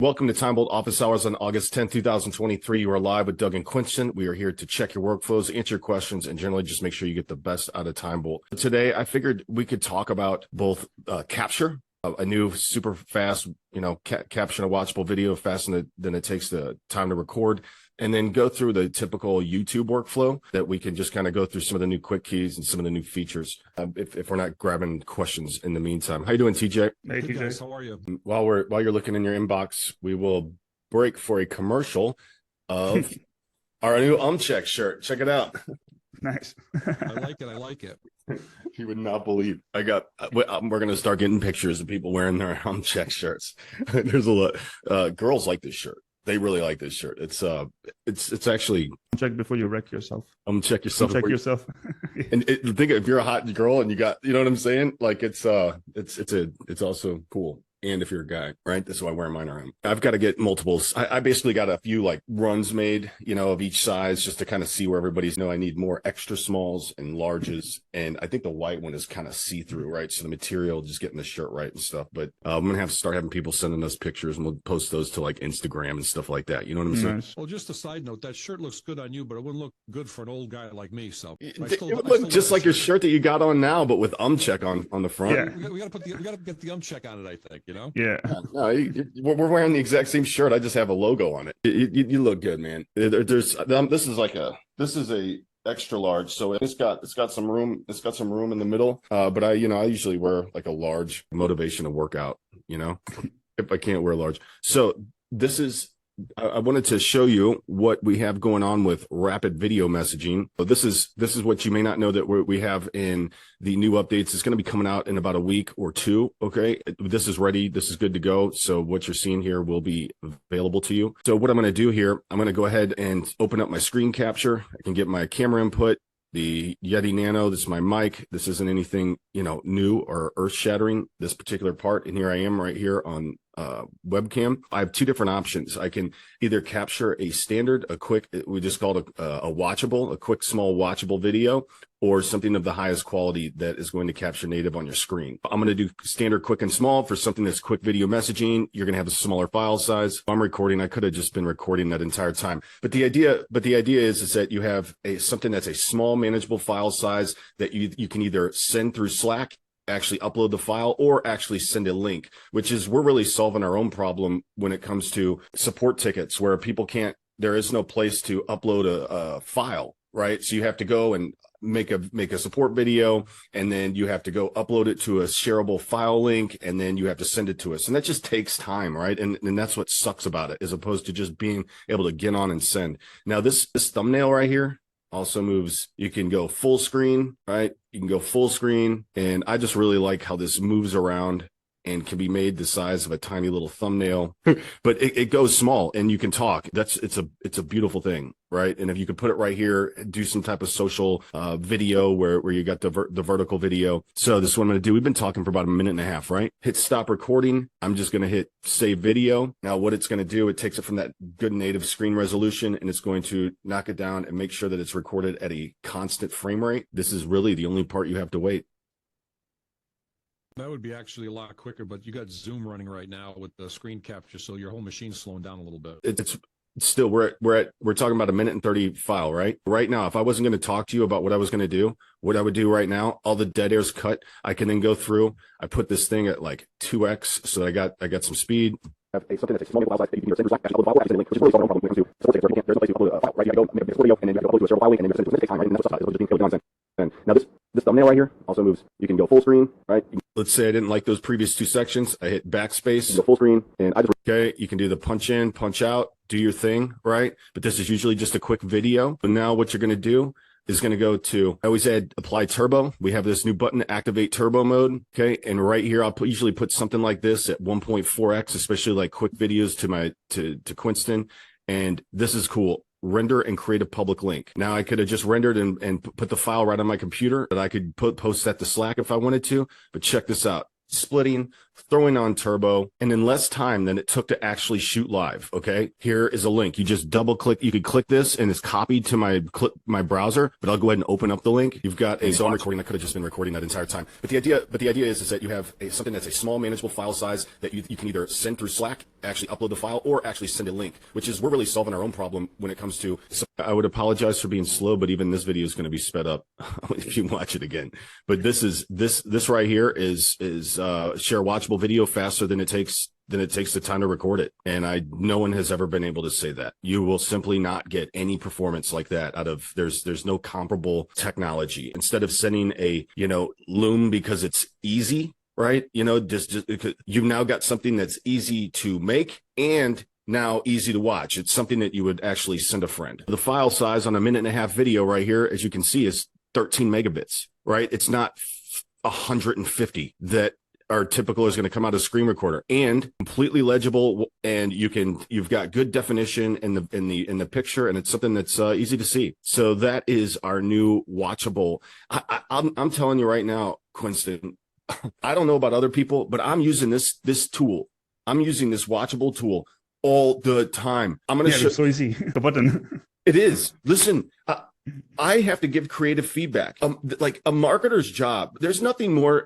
Welcome to TimeBolt Office Hours on August 10th, 2023. You are live with Doug and Quinston. We are here to check your workflows, answer your questions, and generally just make sure you get the best out of TimeBolt. Today, I figured we could talk about both capture, a new super fast, caption a watchable video faster than it takes the time to record, and then go through the typical YouTube workflow that we can just kind of go through some of the new quick keys and some of the new features if we're not grabbing questions in the meantime. How you doing, TJ? Hey, TJ. How are you? While you're looking in your inbox, we will break for a commercial of our new Umcheck shirt. Check it out. Nice. I like it. You would not believe. We're going to start getting pictures of people wearing their Umcheck shirts. There's a lot. Girls like this shirt. They really like this shirt. It's actually check before you wreck yourself. Check yourself. Check yourself. And think if you're a hot girl and you got, you know what I'm saying? Like it's also cool. And if you're a guy, right? That's why I'm wearing mine around. I've got to get multiples. I basically got a few like runs made, of each size just to kind of see where everybody's. I need more extra smalls and larges. And I think the white one is kind of see-through, right? So the material, just getting the shirt right and stuff. But I'm going to have to start having people sending us pictures and we'll post those to like Instagram and stuff like that. You know what I'm saying? Nice. Well, just a side note, that shirt looks good on you, but it wouldn't look good for an old guy like me. So it would look just like your shirt that you got on now, but with Umcheck on the front. Yeah. We got to get the Umcheck on it, I think, Yeah. No, we're wearing the exact same shirt. I just have a logo on it. You look good, man. This is a extra large, so it's got some room. It's got some room in the middle. But I usually wear like a large motivation to work out. If I can't wear large. So this is. I wanted to show you what we have going on with rapid video messaging. So this is what you may not know that we have in the new updates. It's going to be coming out in about a week or two. Okay. This is ready. This is good to go. So what you're seeing here will be available to you. So what I'm going to do here, I'm going to go ahead and open up my screen capture. I can get my camera input, the Yeti Nano. This is my mic. This isn't anything, new or earth shattering, this particular part. And here I am right here on webcam. I have two different options. I can either capture a standard, we just call it a watchable, a quick, small watchable video, or something of the highest quality that is going to capture native on your screen. I'm going to do standard, quick, and small. For something that's quick video messaging, you're going to have a smaller file size. If I'm recording, I could have just been recording that entire time. But the idea is that you have something that's a small, manageable file size that you can either send through Slack, actually upload the file, or actually send a link, which is we're really solving our own problem when it comes to support tickets where there is no place to upload a file, right? So you have to go and make a support video, and then you have to go upload it to a shareable file link, and then you have to send it to us. And that just takes time, right? And that's what sucks about it, as opposed to just being able to get on and send. Now this thumbnail right here also moves. You can go full screen, right? You can go full screen. And I just really like how this moves around and can be made the size of a tiny little thumbnail, but it goes small and you can talk. It's a beautiful thing, right? And if you could put it right here, do some type of social video where you got the vertical video. So this is what I'm going to do. We've been talking for about a minute and a half, right? Hit stop recording. I'm just going to hit save video. Now what it's going to do, it takes it from that good native screen resolution and it's going to knock it down and make sure that it's recorded at a constant frame rate. This is really the only part you have to wait. That would be actually a lot quicker, but you got Zoom running right now with the screen capture, so your whole machine's slowing down a little bit. It's still, we're talking about a minute and 30 file, right? Right now, if I wasn't going to talk to you about what I was going to do, what I would do right now, all the dead air's cut. I can then go through, I put this thing at like 2x, so I got some speed. Have something that's a small file size that you can send Slack, actually upload the file, link, which is really solving our problem when it comes to support tickets, where there's no place to upload a file, right? You gotta go make a video, and then you have to upload to a shareable file link, and then you send it to us. It takes time, right? And that's what's just being killed nonsense. And now this thumbnail right here also moves. You can go full screen, right? Let's say I didn't like those previous two sections. I hit backspace, go full screen, and you can do the punch in, punch out, do your thing, right? But this is usually just a quick video. But now what you're going to do is going to go to, I always add apply turbo. We have this new button, activate turbo mode. Okay. And right here, I'll usually put something like this at 1.4x, especially like quick videos to Quinston. And this is cool. Render and create a public link. Now I could have just rendered and put the file right on my computer, but I could post that to Slack if I wanted to, but check this out. Splitting throwing on turbo, and in less time than it took to actually shoot live. Okay, here is a link. You just double click. You could click this, and it's copied to my browser. But I'll go ahead and open up the link. You've got a. So I'm recording. I could have just been recording that entire time. But the idea is that you have something that's a small, manageable file size that you can either send through Slack, actually upload the file, or actually send a link. Which is we're really solving our own problem when it comes to. So I would apologize for being slow, but even this video is going to be sped up if you watch it again. But this right here is share watchable video faster than it takes the time to record it. And no one has ever been able to say that. You will simply not get any performance like that out of, there's no comparable technology. Instead of sending a, Loom because it's easy, right? Just because you've now got something that's easy to make and now easy to watch. It's something that you would actually send a friend. The file size on a 1.5-minute video right here, as you can see, is 13 megabits, right? It's not 150 that are typical is going to come out of screen recorder, and completely legible, and you've got good definition in the picture, and it's something that's easy to see. So that is our new watchable. I'm telling you right now, Quinston, I don't know about other people, but I'm using this tool. I'm using this watchable tool all the time. I'm going to show. It's so easy. The button. It is. Listen, I have to give creative feedback. Like a marketer's job. There's nothing more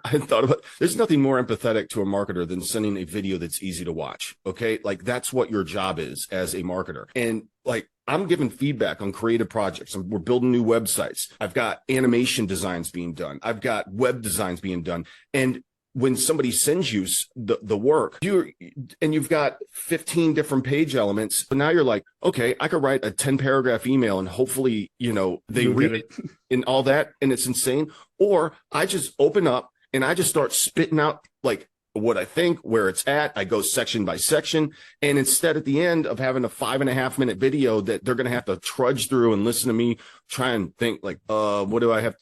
there's nothing more empathetic to a marketer than sending a video that's easy to watch. Okay. Like that's what your job is as a marketer. And like, I'm giving feedback on creative projects. We're building new websites. I've got animation designs being done. I've got web designs being done. And when somebody sends you the work, you've got 15 different page elements. So now you're like, okay, I could write a 10-paragraph email and hopefully, they read it and all that. And it's insane. Or I just open up and I just start spitting out like what I think, where it's at. I go section by section. And instead at the end of having a 5.5-minute video that they're going to have to trudge through and listen to me try and think like, what do I have?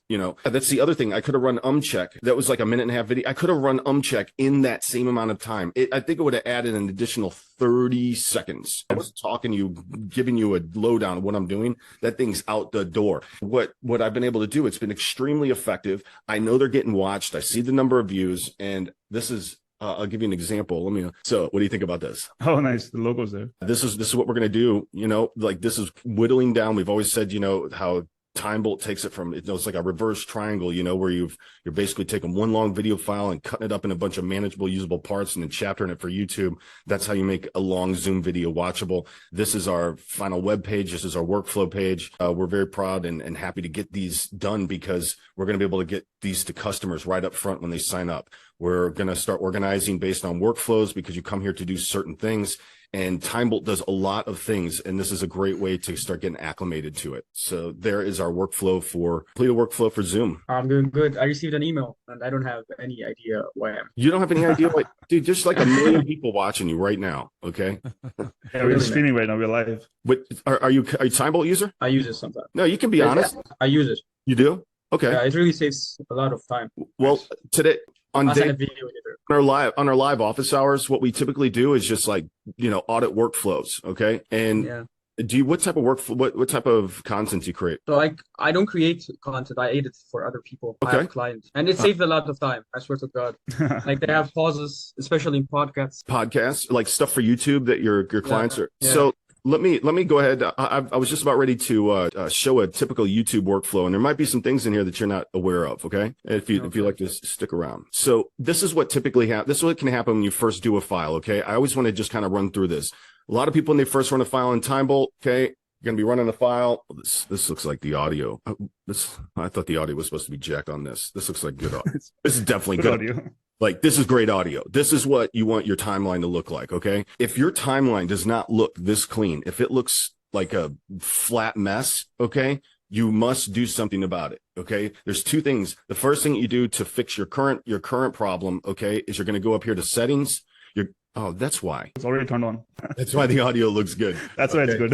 That's the other thing. I could have run Umcheck. That was like a 1.5-minute video. I could have run Umcheck in that same amount of time. I think it would have added an additional 30 seconds. I was talking to you, giving you a lowdown of what I'm doing. That thing's out the door. What I've been able to do, it's been extremely effective. I know they're getting watched. I see the number of views, and this is, I'll give you an example. So what do you think about this? Oh, nice. The logo's there. This is what we're going to do. Like this is whittling down. We've always said, how TimeBolt takes it from, it's like a reverse triangle, where you're basically taking one long video file and cutting it up in a bunch of manageable, usable parts and then chaptering it for YouTube. That's how you make a long Zoom video watchable. This is our final web page. This is our workflow page. We're very proud and happy to get these done because we're going to be able to get these to customers right up front when they sign up. We're going to start organizing based on workflows because you come here to do certain things. And TimeBolt does a lot of things, and this is a great way to start getting acclimated to it. So there is our completed workflow for Zoom. I'm doing good. I received an email, and I don't have any idea why I'm. You don't have any idea why? Dude, just like 1 million people watching you right now, okay? Yeah, we're streaming right now. We're live. But are you a TimeBolt user? I use it sometimes. No, you can be honest. I use it. You do? Okay. Yeah, it really saves a lot of time. Well, today on As a day video editor. on our live office hours, what we typically do is just like audit workflows. Okay, and Yeah. what type of what type of content do you create? So I don't create content. I edit for other people. I Okay. have clients, and it saves a lot of time. I swear to God. Like they have pauses, especially in podcasts. Podcasts, like stuff for YouTube that your clients are. Yeah. So let me go ahead. I was just about ready to show a typical YouTube workflow, and there might be some things in here that you're not aware of. Okay, if you like to stick around. So this is what typically happens. This is what can happen when you first do a file. Okay, I always want to just kind of run through this. A lot of people when they first run a file in TimeBolt, okay, you're gonna be running a file. This looks like the audio. I thought the audio was supposed to be jacked on this. This looks like good audio. This is definitely good audio. Like, this is great audio. This is what you want your timeline to look like, okay? If your timeline does not look this clean, if it looks like a flat mess, okay, you must do something about it, okay? There's two things. The first thing you do to fix your current problem, okay, is you're going to go up here to settings. Oh, that's why. It's already turned on. That's why the audio looks good. That's why it's good.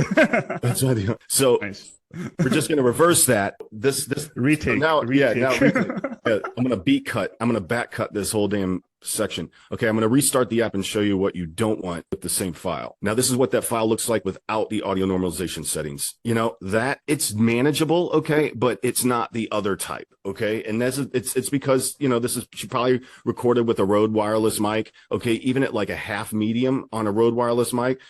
That's why so nice. we're just going to reverse that. This Retake. so now, retake. yeah, now retake. Yeah, I'm going to beat cut. I'm going to back cut this whole damn section. Okay, I'm going to restart the app and show you what you don't want with the same file. Now, this is what that file looks like without the audio normalization settings. You know, that it's manageable, okay, but it's not the other type, okay? And it's because, you know, she probably recorded with a Rode wireless mic, okay? Even at like a half medium on a Rode wireless mic,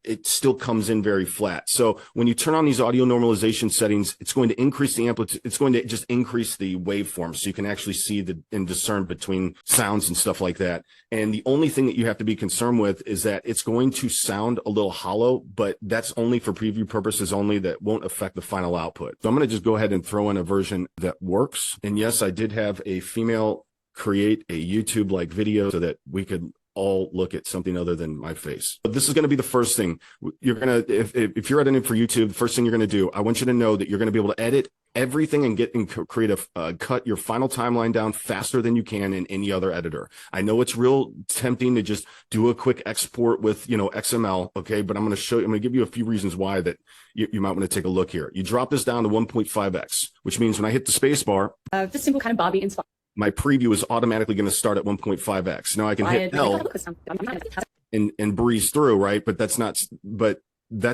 it still comes in very flat. So when you turn on these audio normalization settings, it's going to increase the amplitude. It's going to just increase the waveform so you can actually see and discern between sounds and stuff like that. And the only thing that you have to be concerned with is that it's going to sound a little hollow, but that's only for preview purposes only. That won't affect the final output. So I'm going to just go ahead and throw in a version that works. And yes, I did have a female create a YouTube like video so that we could all look at something other than my face. But this is going to be the first thing you're going to, if you're editing for YouTube, the first thing you're going to do, I want you to know that you're going to be able to edit everything and create cut your final timeline down faster than you can in any other editor. I know it's real tempting to just do a quick export with, you know, XML. Okay. But I'm going to give you a few reasons why that you might want to take a look here. You drop this down to 1.5x, which means when I hit the space bar, just simple kind of Barbie inspired. My preview is automatically going to start at 1.5x. Now I can hit L and breeze through, right? But that's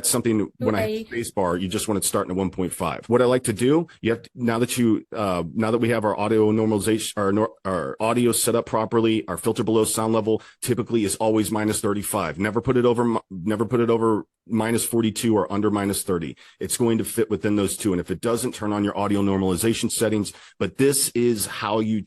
something when I hit space bar, you just want it starting at 1.5. What I like to do, now that we have our audio normalization, our audio set up properly, our filter below sound level typically is always minus 35. Never put it over minus 42 or under minus 30. It's going to fit within those two. And if it doesn't, turn on your audio normalization settings. But this is how you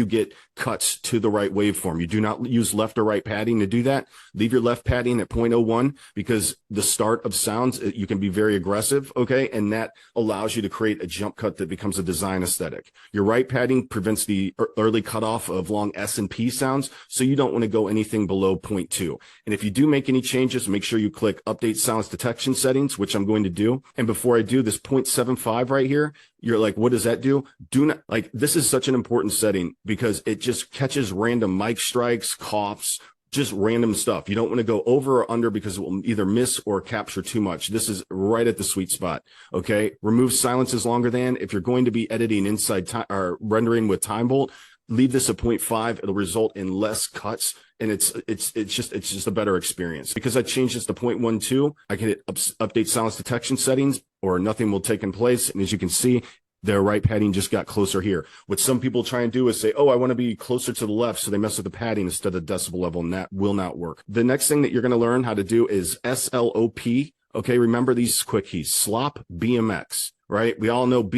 get cuts to the right waveform. You do not use left or right padding to do that. Leave your left padding at 0.01 because the start of sounds, you can be very aggressive, okay? And that allows you to create a jump cut that becomes a design aesthetic. Your right padding prevents the early cutoff of long S and P sounds, so you don't want to go anything below 0.2. And if you do make any changes, make sure you click Update Sounds Detection Settings, which I'm going to do. And before I do this 0.75 right here, you're like, what does that do? Do not, like, this is such an important setting because it just catches random mic strikes, coughs, just random stuff. You don't want to go over or under because it will either miss or capture too much. This is right at the sweet spot. Okay. Remove silences longer than. If you're going to be editing inside time or rendering with TimeBolt, leave this at 0.5. It'll result in less cuts. And it's just a better experience. Because I changed this to 0.12, I can hit update silence detection settings or nothing will take in place. And as you can see, their right padding just got closer here. What some people try and do is say, oh, I want to be closer to the left. So they mess with the padding instead of decibel level, and that will not work. The next thing that you're going to learn how to do is SLOP. Okay, remember these quick keys. SLOP BMx, right? We all know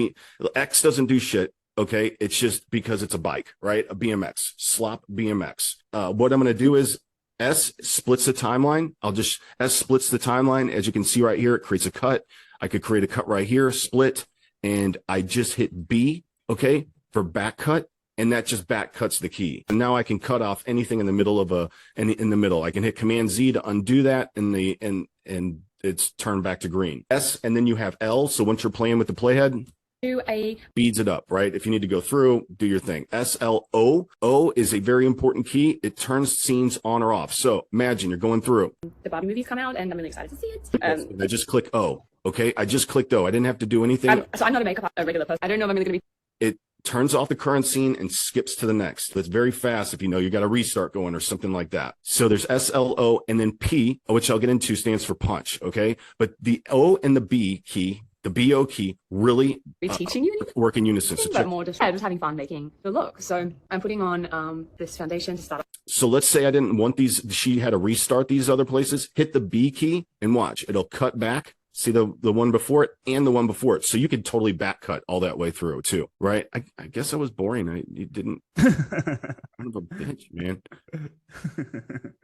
X doesn't do shit. Okay, it's just because it's a bike, right? A BMX, SLOP BMx. What I'm going to do is S splits the timeline. S splits the timeline. As you can see right here, it creates a cut. I could create a cut right here, split, and I just hit B, okay, for back cut, and that just back cuts the key. And now I can cut off anything in the middle of in the middle. I can hit Command Z to undo that, and it's turned back to green. S, and then you have L. So once you're playing with the playhead, speeds it up, right? If you need to go through, do your thing. SLO. O is a very important key. It turns scenes on or off. So imagine you're going through. The Barbie movie's come out, and I'm really excited to see it. I just click O. Okay, I just clicked O. I didn't have to do anything. So I'm not a regular person. I don't know if I'm really going to be. It turns off the current scene and skips to the next. It's very fast if you know you got a restart going or something like that. So there's SLO, and then P, which I'll get into, stands for punch. Okay, but the O and the B key, the BO key, really teaching you anything? Work in unison. So but more just having fun making the look. So I'm putting on this foundation to start. So let's say I didn't want these. She had to restart these other places. Hit the B key and watch. It'll cut back. See the one before it and the one before it. So you could totally back cut all that way through too, right? I guess I was boring. You didn't. Son of a bitch, man.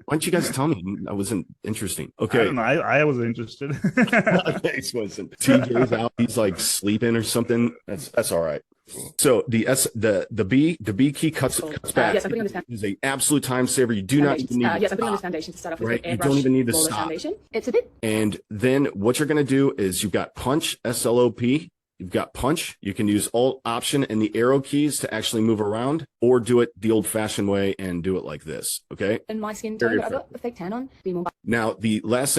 Why didn't you guys tell me I wasn't interesting? Okay. I don't know. I was interested. Thanks, Winston. TJ's out. He's like sleeping or something. That's all right. So the B key cuts back. Yes, I'm putting on this. Is a absolute time saver. You do not even need. Yes, I'm putting on this foundation to start off with. Right, you don't even need to stop. Foundation. It's a bit. And then what you're going to do is you've got punch, SLOP, you've got punch. You can use Alt, Option, and the arrow keys to actually move around, or do it the old-fashioned way and do it like this. Okay. And my skin tone, Very but I've got the fake tan on. Be more. Now, the last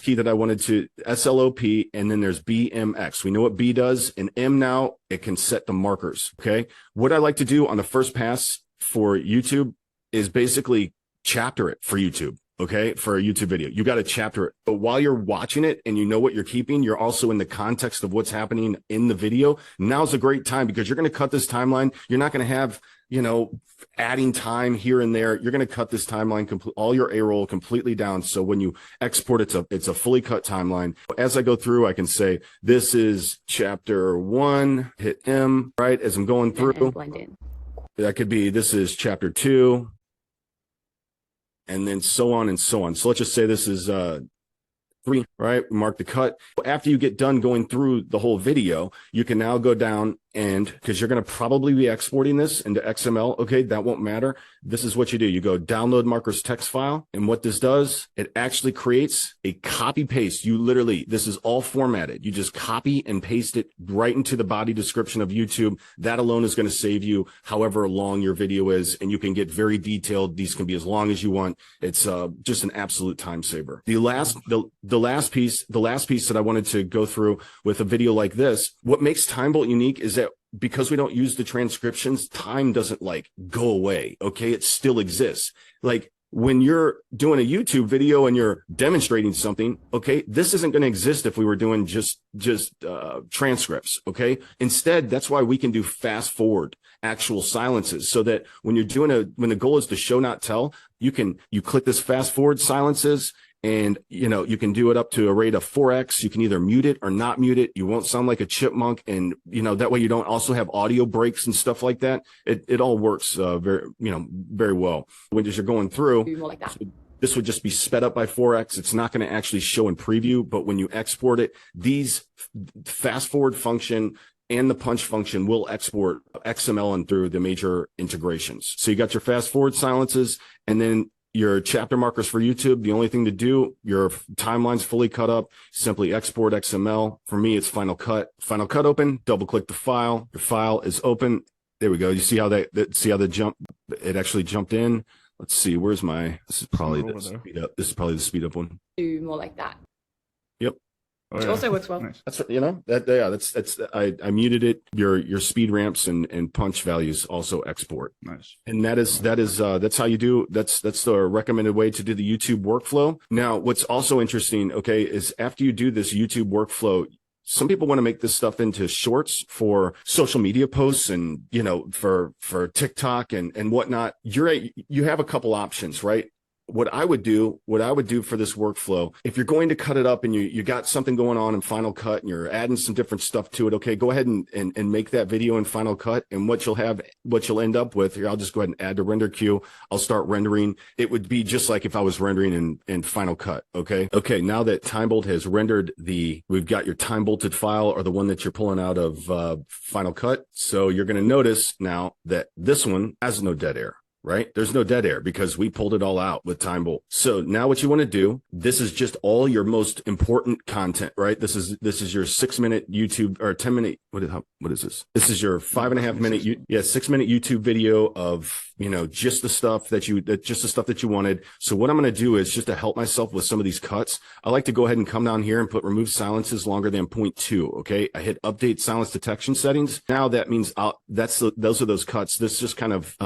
key that I wanted to SLOP, and then there's BMx. We know what B does, and M now, it can set the markers. Okay. What I like to do on the first pass for YouTube is basically chapter it for YouTube. Okay. For a YouTube video, you got to chapter it. But while you're watching it and you know what you're keeping, you're also in the context of what's happening in the video. Now's a great time because you're going to cut this timeline. You're not going to have, adding time here and there. You're going to cut this timeline, all your A-roll completely down. So when you export, it's a fully cut timeline. As I go through, I can say, this is chapter 1, hit M, right? As I'm going through, And blend in. that could be, this is chapter 2, and then so on and so on. So let's just say this is 3, right? Mark the cut. After you get done going through the whole video, you can now go down and because you're going to probably be exporting this into XML. Okay, that won't matter. This is what you do. You go download markers text file. And what this does, it actually creates a copy paste. This is all formatted. You just copy and paste it right into the body description of YouTube. That alone is going to save you however long your video is. And you can get very detailed. These can be as long as you want. It's just an absolute time saver. The last piece that I wanted to go through with a video like this, what makes TimeBolt unique is that because we don't use the transcriptions, time doesn't go away. Okay. It still exists. Like when you're doing a YouTube video and you're demonstrating something, okay, this isn't going to exist if we were doing just transcripts. Okay. Instead, that's why we can do fast forward actual silences so that when you're doing when the goal is to show, not tell, you click this fast forward silences. And, you can do it up to a rate of 4x. You can either mute it or not mute it. You won't sound like a chipmunk. And, that way you don't also have audio breaks and stuff like that. It all works, very well. When you're going through, Do more like that. this would just be sped up by 4x. It's not going to actually show in preview, but when you export it, these fast forward function and the punch function will export XML and through the major integrations. So you got your fast forward silences and then your chapter markers for YouTube. The only thing to do, your timeline's fully cut up, simply export XML. For me, it's Final Cut. Final Cut open, double click the file. Your file is open. There we go. You see how it actually jumped in. Let's see, this is probably the speed up. This is probably the speed up one. Do more like that. Yep. Which also works well. Nice. That's I muted it. Your speed ramps and punch values also export. Nice. And that's how you do. That's the recommended way to do the YouTube workflow. Now, what's also interesting, okay, is after you do this YouTube workflow, some people want to make this stuff into shorts for social media posts and, for TikTok and whatnot. You have a couple options, right? What I would do for this workflow, if you're going to cut it up and you got something going on in Final Cut and you're adding some different stuff to it, okay, go ahead and make that video in Final Cut. And what you'll end up with here, I'll just go ahead and add to render queue. I'll start rendering. It would be just like if I was rendering in Final Cut. Okay. Okay. Now that TimeBolt has rendered we've got your time bolted file or the one that you're pulling out of Final Cut. So you're going to notice now that this one has no dead air. Right? There's no dead air because we pulled it all out with TimeBolt. So now what you want to do, this is just all your most important content, right? This is your 6-minute YouTube or 10-minute. What is this? This is your 5.5 minute, 6-minute YouTube video of, just the stuff that you wanted. So what I'm going to do is just to help myself with some of these cuts. I like to go ahead and come down here and put remove silences longer than 0.2. Okay. I hit update silence detection settings. Now that means those are those cuts. This just kind of,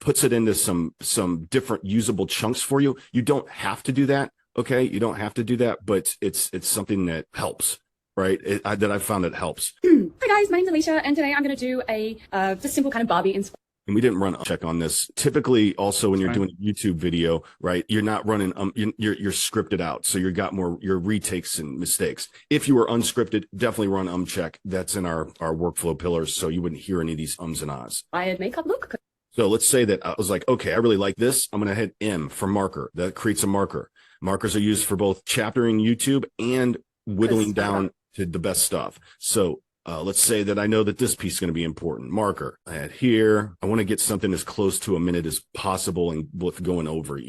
puts it into some different usable chunks for you. You don't have to do that. Okay. You don't have to do that, but it's something that helps, right? That I've found it helps. Hi guys, my name's Alicia, and today I'm going to do a just simple kind of Barbie inspired. And we didn't run Umcheck on this. Typically, also when you're doing a YouTube video, right, you're not running, you're scripted out. So you got your retakes and mistakes. If you were unscripted, definitely run Umcheck. That's in our workflow pillars. So you wouldn't hear any of these ums and ahs. Makeup look. So let's say that I was like, okay, I really like this. I'm going to hit M for marker. That creates a marker. Markers are used for both chaptering YouTube and whittling down to the best stuff. So Let's say that I know that this piece is going to be important. Marker. I add here. I want to get something as close to a minute as possible and with going over,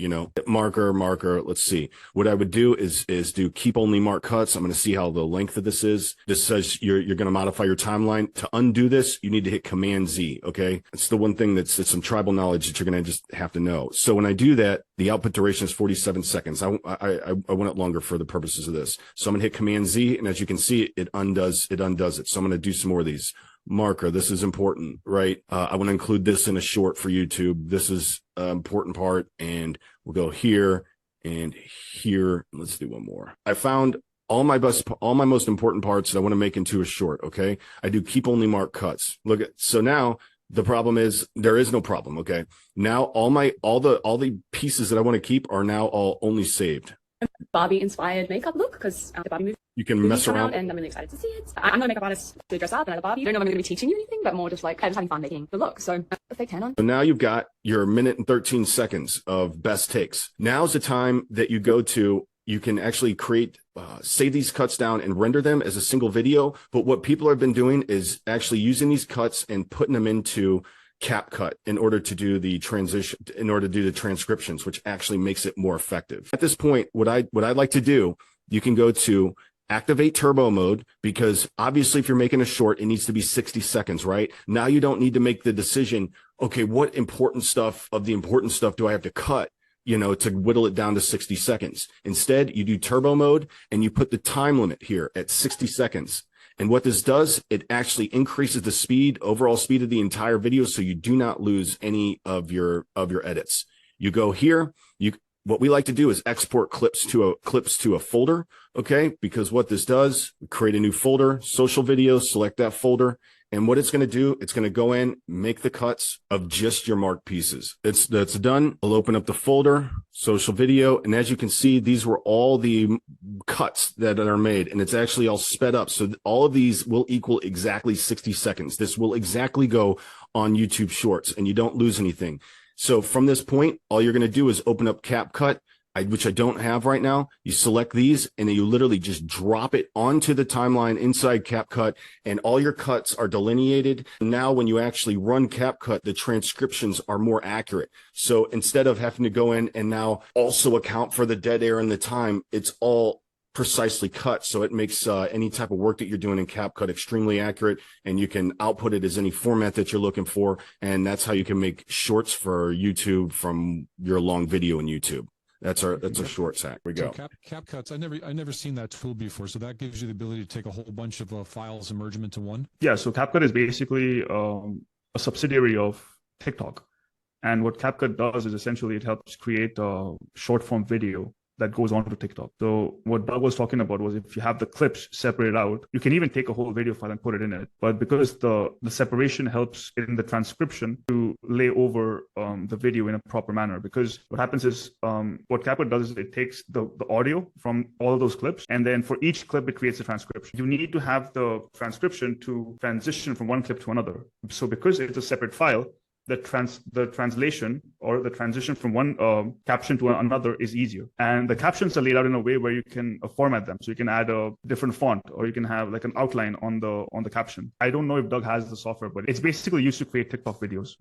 marker. Let's see. What I would do is do keep only mark cuts. I'm going to see how the length of this is. This says you're going to modify your timeline. To undo this, you need to hit Command Z. Okay. It's the one thing it's some tribal knowledge that you're going to just have to know. So when I do that, the output duration is 47 seconds. I want it longer for the purposes of this. So I'm going to hit Command Z. And as you can see, it undoes it. So I'm going to do some more of these. Marker, this is important, right? I want to include this in a short for YouTube. This is an important part, and we'll go here and here. Let's do one more. I found all my most important parts that I want to make into a short. Okay, I do keep only mark cuts. Look at, so now the problem is there is no problem. Okay, now all the pieces that I want to keep are now all only saved. Barbie inspired makeup look because the Barbie movie. You can mess around, and I'm really excited to see it. I'm not a makeup artist to dress up and a Barbie. I don't know if I'm going to be teaching you anything, but more just like I'm just having fun making the look. So a fake tan on. So now you've got your minute and 13 seconds of best takes. Now's the time that you go to. You can actually save these cuts down and render them as a single video. But what people have been doing is actually using these cuts and putting them into CapCut in order to do the transcriptions, which actually makes it more effective. At this point, what I'd like to do, you can go to activate turbo mode, because obviously if you're making a short, it needs to be 60 seconds, right? Now you don't need to make the decision, okay, what important stuff do I have to cut, to whittle it down to 60 seconds. Instead, you do turbo mode and you put the time limit here at 60 seconds. And what this does, it actually increases the overall speed of the entire video, so you do not lose any of your edits. You go here. What we like to do is export clips to a folder, okay? Because what this does, create a new folder, social videos, select that folder, and what it's going to do, it's going to go in, make the cuts of just your marked pieces. That's done. I'll open up the folder, social video, and as you can see, these were all the cuts that are made, and it's actually all sped up. So all of these will equal exactly 60 seconds. This will exactly go on YouTube Shorts, and you don't lose anything. So from this point, all you're going to do is open up CapCut, which I don't have right now. You select these and then you literally just drop it onto the timeline inside CapCut, and all your cuts are delineated. Now, when you actually run CapCut, the transcriptions are more accurate. So instead of having to go in and now also account for the dead air and the time, it's all precisely cut. So it makes any type of work that you're doing in CapCut extremely accurate, and you can output it as any format that you're looking for. And that's how you can make shorts for YouTube from your long video in YouTube. That's a shorts hack. We go. So CapCuts, I never seen that tool before. So that gives you the ability to take a whole bunch of files and merge them into one. Yeah. So CapCut is basically a subsidiary of TikTok. And what CapCut does is essentially it helps create a short form video that goes on to TikTok. So what Doug was talking about was if you have the clips separated out, you can even take a whole video file and put it in it. But because the separation helps in the transcription to lay over the video in a proper manner, because what happens is what CapCut does is it takes the audio from all of those clips, and then for each clip, it creates a transcription. You need to have the transcription to transition from one clip to another. So because it's a separate file, the translation or the transition from one caption to another is easier. And the captions are laid out in a way where you can format them. So you can add a different font, or you can have like an outline on the caption. I don't know if Doug has the software, but it's basically used to create TikTok videos.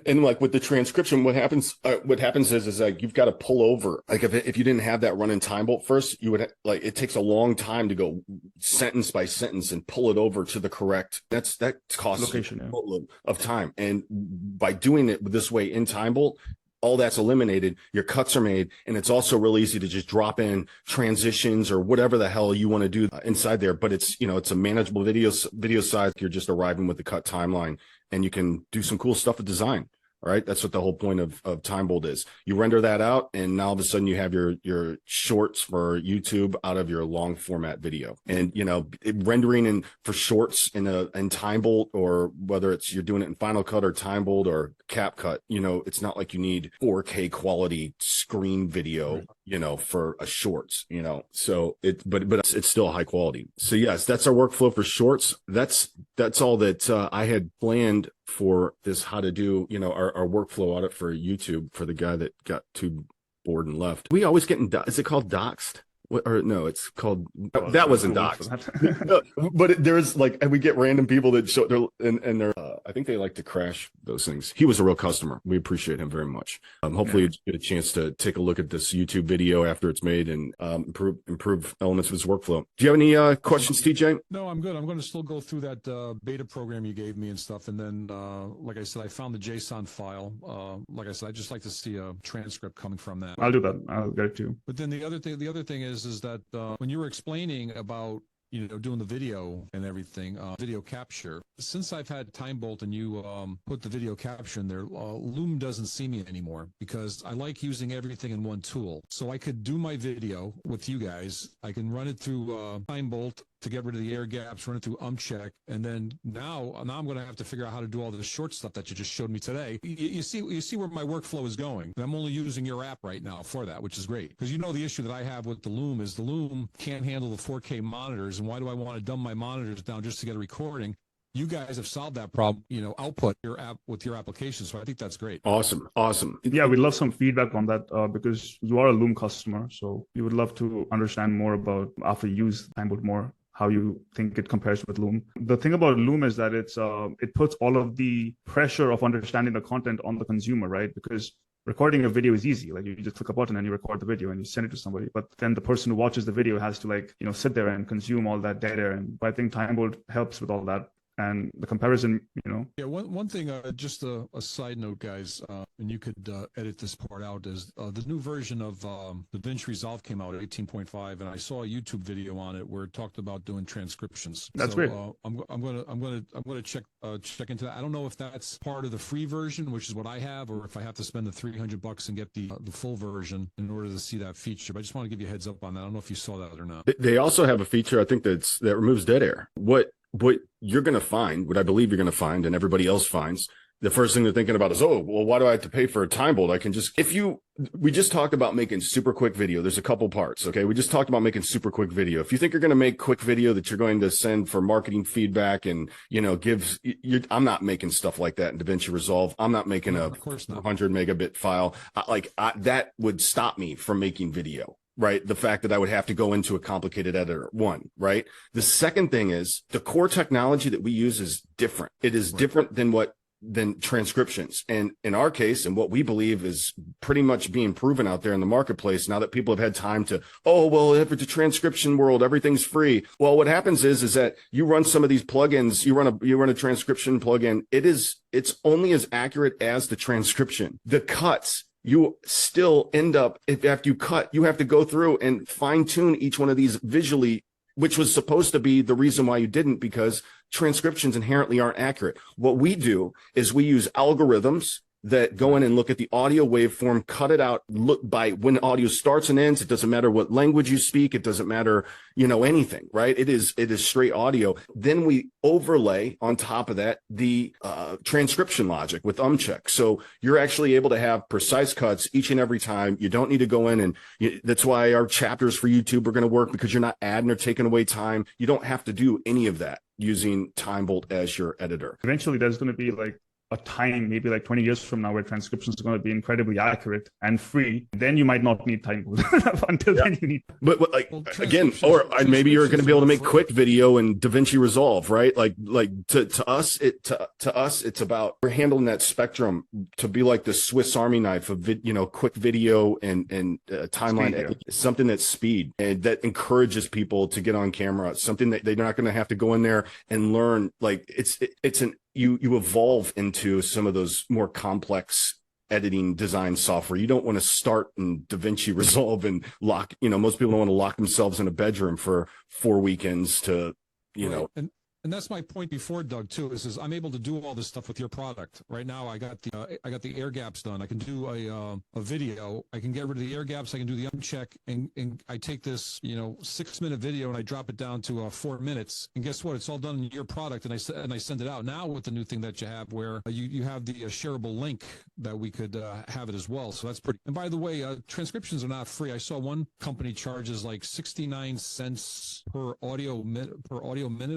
And like with the transcription, what happens is like you've got to pull over. Like if you didn't have that run in TimeBolt first, you would it takes a long time to go sentence by sentence and pull it over to the correct. That costs location, a boatload of time. And by doing it this way in TimeBolt, all that's eliminated. Your cuts are made, and it's also really easy to just drop in transitions or whatever the hell you want to do inside there. But it's it's a manageable video size. You're just arriving with the cut timeline, and you can do some cool stuff with design. All right, that's what the whole point of TimeBolt is. You render that out, and now all of a sudden you have your shorts for YouTube out of your long format video. And rendering for shorts in TimeBolt, or whether it's you're doing it in Final Cut or TimeBolt or CapCut, it's not like you need 4K quality screen video, for a shorts, So but it's still high quality. So yes, that's our workflow for shorts. That's all that I had planned for this, how to do, our workflow audit for YouTube for the guy that got too bored and left. We always get is it called doxed? or no, it's called, Well, that wasn't Google docs. for that. No, but there's like, and we get random people that show and they're, I think they like to crash those things. He was a real customer. We appreciate him very much. Hopefully you get a chance to take a look at this YouTube video after it's made and improve elements of his workflow. Do you have any questions, TJ? No, I'm good. I'm going to still go through that beta program you gave me and stuff. And then, like I said, I found the JSON file. Like I said, I'd just like to see a transcript coming from that. I'll do that. I'll get it to you. But then the other thing is that when you were explaining about doing the video and everything, video capture. Since I've had TimeBolt and you put the video capture in there, Loom doesn't see me anymore because I like using everything in one tool. So I could do my video with you guys. I can run it through TimeBolt to get rid of the air gaps, run it through Umcheck, and then now I'm going to have to figure out how to do all this short stuff that you just showed me today. You see where my workflow is going. And I'm only using your app right now for that, which is great. Because the issue that I have with the Loom is the Loom can't handle the 4K monitors, and why do I want to dumb my monitors down just to get a recording? You guys have solved that problem, output your app with your application. So I think that's great. Awesome. Yeah, we'd love some feedback on that because you are a Loom customer. So we would love to understand more about, after you use TimeBolt more, how you think it compares with Loom. The thing about Loom is that it puts all of the pressure of understanding the content on the consumer, right? Because recording a video is easy. Like you just click a button and you record the video and you send it to somebody. But then the person who watches the video has to sit there and consume all that data. And I think TimeBolt helps with all that. And the comparison, Yeah, one thing, just a side note, guys, and you could edit this part out, is the new version of DaVinci Resolve came out at 18.5, and I saw a YouTube video on it where it talked about doing transcriptions. That's great. I'm gonna check into that. I don't know if that's part of the free version, which is what I have, or if I have to spend the $300 and get the full version in order to see that feature. But I just want to give you a heads up on that. I don't know if you saw that or not. They also have a feature, I think, that removes dead air. What you're going to find, what I believe you're going to find, and everybody else finds, the first thing they're thinking about is, oh, well, why do I have to pay for a TimeBolt? I can just, we just talked about making super quick video. There's a couple parts. Okay. We just talked about making super quick video. If you think you're going to make quick video that you're going to send for marketing feedback and, I'm not making stuff like that in DaVinci Resolve. I'm not making a 400 megabit file. That would stop me from making video. Right. The fact that I would have to go into a complicated editor, one, right? The second thing is the core technology that we use is different. It is different than transcriptions. And in our case, and what we believe is pretty much being proven out there in the marketplace now that people have had time to, if it's a transcription world, everything's free. Well, what happens is that you run some of these plugins, you run a transcription plugin. It's only as accurate as the transcription. The cuts, you still end up, after you cut, you have to go through and fine tune each one of these visually, which was supposed to be the reason why you didn't, because transcriptions inherently aren't accurate. What we do is we use algorithms that go in and look at the audio waveform, cut it out, look by when audio starts and ends. It doesn't matter what language you speak. It doesn't matter, anything, right? It is straight audio. Then we overlay on top of that the transcription logic with Umcheck. So you're actually able to have precise cuts each and every time. You don't need to go in and that's why our chapters for YouTube are going to work, because you're not adding or taking away time. You don't have to do any of that using TimeBolt as your editor. Eventually, there's going to be a time, maybe 20 years from now, where transcriptions are going to be incredibly accurate and free. Then you might not need TimeBolt. Until then, you need. But again, or maybe you're going to be able to make quick video in DaVinci Resolve, right? To us, it's about, we're handling that spectrum to be like the Swiss Army knife of quick video and timeline, speed, something that's speed and that encourages people to get on camera. Something that they're not going to have to go in there and learn. You evolve into some of those more complex editing design software. You don't want to start in DaVinci Resolve and lock, most people don't want to lock themselves in a bedroom for 4 weekends to, And that's my point before, Doug, too, is I'm able to do all this stuff with your product. Right now, I got the air gaps done. I can do a video. I can get rid of the air gaps. I can do the Umcheck, and I take this 6-minute video and I drop it down to 4 minutes. And guess what? It's all done in your product, and I send it out. Now with the new thing that you have, where you have the shareable link that we could have it as well. So that's pretty. And by the way, transcriptions are not free. I saw one company charges 69 cents per audio minute.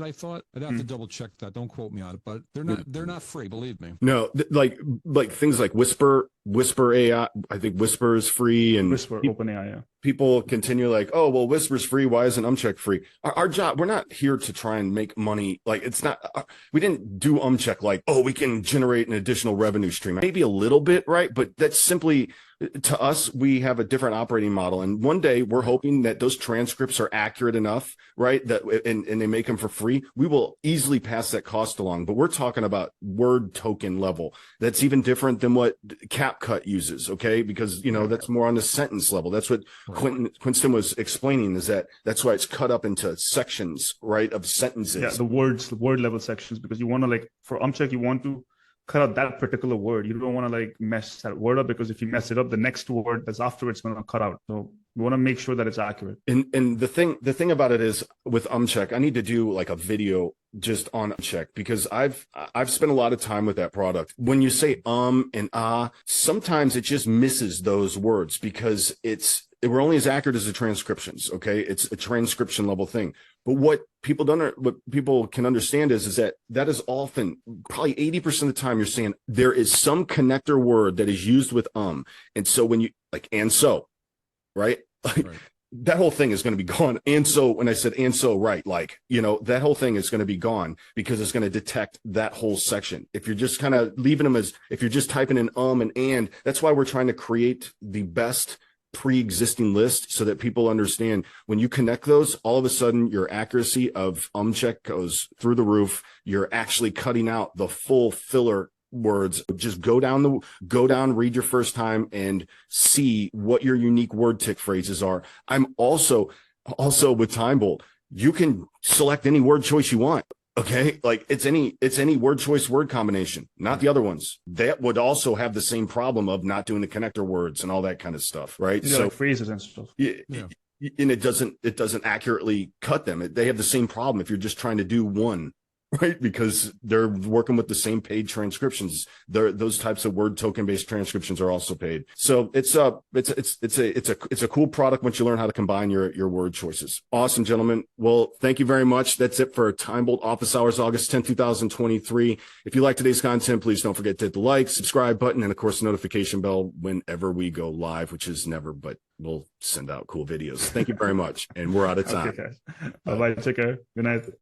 I thought. I'd have to double check that. Don't quote me on it, but they're not free. Believe me. No, like things like Whisper AI. I think Whisper is free, and Whisper, OpenAI. Yeah. people continue like, oh, well, Whisper's free. Why isn't Umcheck free? Our job, we're not here to try and make money. Like, it's not, we didn't do Umcheck like, oh, we can generate an additional revenue stream. Maybe a little bit, right? But that's simply, to us, we have a different operating model. And one day we're hoping that those transcripts are accurate enough, right? That and they make them for free. We will easily pass that cost along. But we're talking about word token level. That's even different than what CapCut uses, okay? Because, you know, that's more on the sentence level. That's what Quinston was explaining, is that's why it's cut up into sections, right, of sentences. Yeah, the word level sections, because you want to, like, for Umcheck, you want to cut out that particular word. You don't want to like mess that word up, because if you mess it up, the next word that's after it's going to cut out. So you want to make sure that it's accurate. And the thing about it is, with Umcheck, I need to do like a video just on Umcheck, because I've spent a lot of time with that product. When you say and sometimes it just misses those words, because we're only as accurate as the transcriptions. Okay. It's a transcription level thing. But what people can understand is that is often, probably 80% of the time, you're saying there is some connector word that is used with and so when you like, and so, right? Like, Right. that whole thing is going to be gone. And so when I said, and so, right, like, you know, that whole thing is going to be gone, because it's going to detect that whole section. If you're just kind of leaving them as, if you're just typing in and, that's why we're trying to create the best pre-existing list, so that people understand when you connect those, all of a sudden your accuracy of Umcheck goes through the roof. You're actually cutting out the full filler words. Just go down, read your first time, and see what your unique word tick phrases are. I'm also with TimeBolt, you can select any word choice you want. Okay. Like, it's any word choice word combination, not the other ones. That would also have the same problem of not doing the connector words and all that kind of stuff. Right. Yeah, So like phrases and stuff. Yeah. and it doesn't accurately cut them. They have the same problem if you're just trying to do one, right? Because they're working with the same paid transcriptions. Those types of word token based transcriptions are also paid. So it's a cool product once you learn how to combine your word choices. Awesome, gentlemen. Well, thank you very much. That's it for TimeBolt Office Hours, August 10, 2023. If you like today's content, please don't forget to hit the like, subscribe button, and of course, the notification bell whenever we go live, which is never, but we'll send out cool videos. Thank you very much. And we're out of time. Okay, guys. Bye-bye. Take care. Good night.